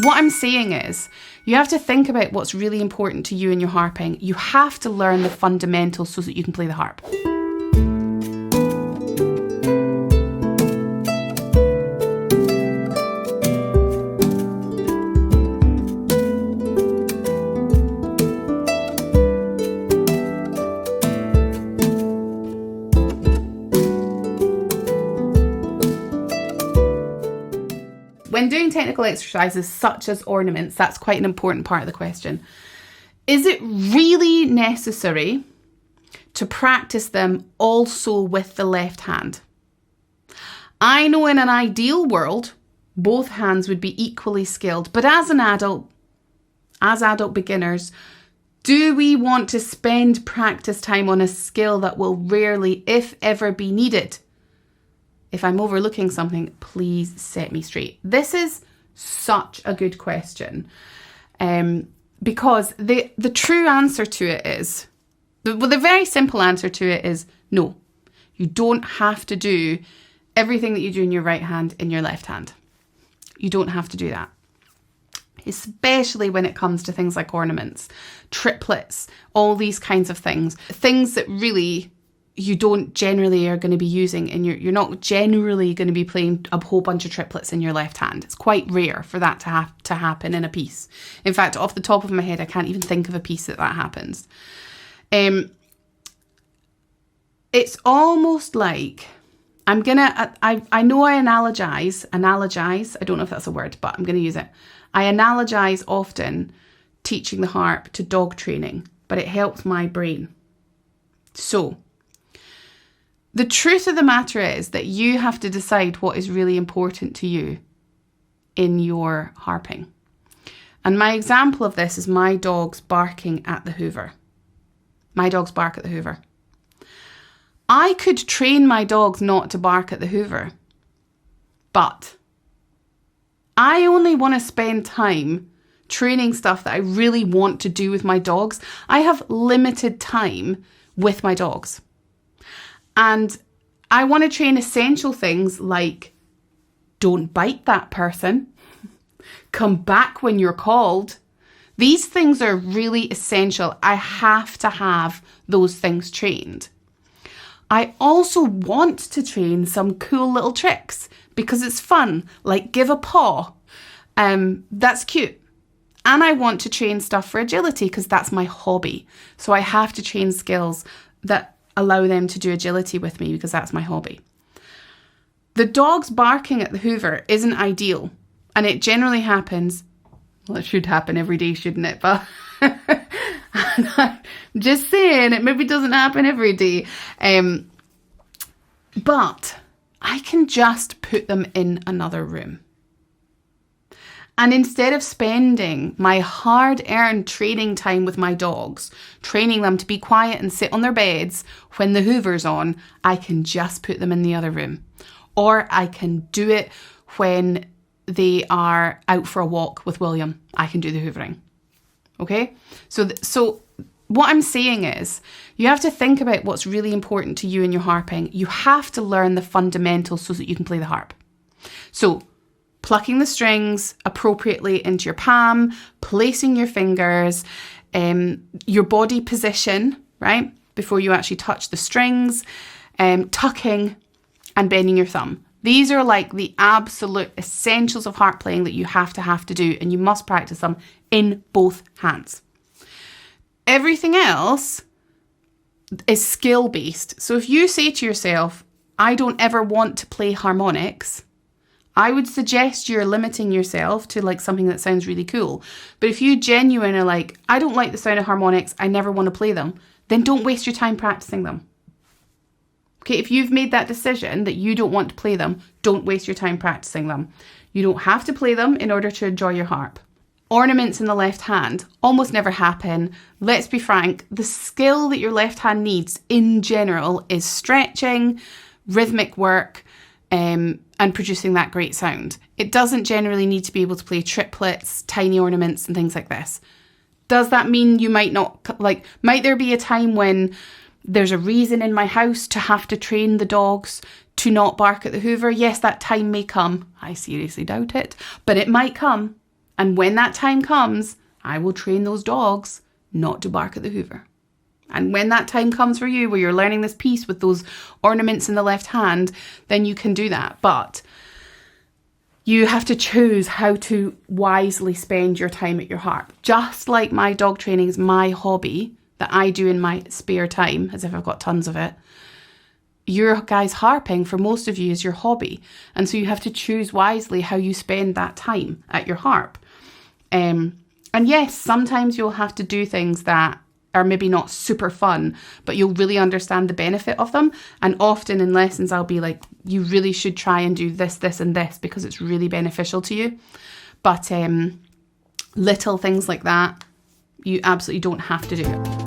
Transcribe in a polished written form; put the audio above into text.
What I'm saying is, you have to think about what's really important to you in your harping. You have to learn the fundamentals so that you can play the harp. When doing technical exercises such as ornaments, that's quite an important part of the question. Is it really necessary to practice them also with the left hand? I know in an ideal world, both hands would be equally skilled, but as adult beginners, do we want to spend practice time on a skill that will rarely, if ever, be needed? If I'm overlooking something, please set me straight. This is such a good question, because the true answer to it is, the very simple answer to it is no. You don't have to do everything that you do in your right hand in your left hand. You don't have to do that. Especially when it comes to things like ornaments, triplets, all these kinds of things that really you don't generally are going to be using, and you're not generally going to be playing a whole bunch of triplets in your left hand. It's quite rare for that to happen in a piece. In fact, off the top of my head, I can't even think of a piece that happens. It's almost like I know I analogize, I don't know if that's a word, but I'm going to use it. I analogize often teaching the harp to dog training, but it helps my brain. So, the truth of the matter is that you have to decide what is really important to you in your harping. And my example of this is my dogs barking at the hoover. My dogs bark at the hoover. I could train my dogs not to bark at the hoover, but I only want to spend time training stuff that I really want to do with my dogs. I have limited time with my dogs. And I want to train essential things like don't bite that person, come back when you're called. These things are really essential. I have to have those things trained. I also want to train some cool little tricks because it's fun, like give a paw. That's cute. And I want to train stuff for agility because that's my hobby. So I have to train skills that allow them to do agility with me because that's my hobby. The dogs barking at the hoover isn't ideal, and it generally happens, well, it should happen every day, shouldn't it? But I'm just saying, it maybe doesn't happen every day. But I can just put them in another room. And instead of spending my hard-earned training time with my dogs, training them to be quiet and sit on their beds when the hoover's on, I can just put them in the other room. Or I can do it when they are out for a walk with William. I can do the hoovering. Okay? So what I'm saying is, you have to think about what's really important to you in your harping. You have to learn the fundamentals so that you can play the harp. So, plucking the strings appropriately into your palm, placing your fingers, your body position, right, before you actually touch the strings, tucking and bending your thumb. These are like the absolute essentials of harp playing that you have to do, and you must practice them in both hands. Everything else is skill-based. So if you say to yourself, I don't ever want to play harmonics, I would suggest you're limiting yourself to like something that sounds really cool. But if you genuinely are like, I don't like the sound of harmonics, I never want to play them, then don't waste your time practicing them. Okay, if you've made that decision that you don't want to play them, don't waste your time practicing them. You don't have to play them in order to enjoy your harp. Ornaments in the left hand almost never happen. Let's be frank, the skill that your left hand needs in general is stretching, rhythmic work, and producing that great sound. It doesn't generally need to be able to play triplets, tiny ornaments and things like this. Does that mean you might not, might there be a time when there's a reason in my house to have to train the dogs to not bark at the hoover? Yes, that time may come. I seriously doubt it, but it might come. And when that time comes, I will train those dogs not to bark at the hoover. And when that time comes for you where you're learning this piece with those ornaments in the left hand, then you can do that. But you have to choose how to wisely spend your time at your harp. Just like my dog training is my hobby that I do in my spare time, as if I've got tons of it, your guys harping for most of you is your hobby. And so you have to choose wisely how you spend that time at your harp. And yes, sometimes you'll have to do things that are maybe not super fun, but you'll really understand the benefit of them. And often in lessons, I'll be like, you really should try and do this, this, and this because it's really beneficial to you. But little things like that, you absolutely don't have to do it.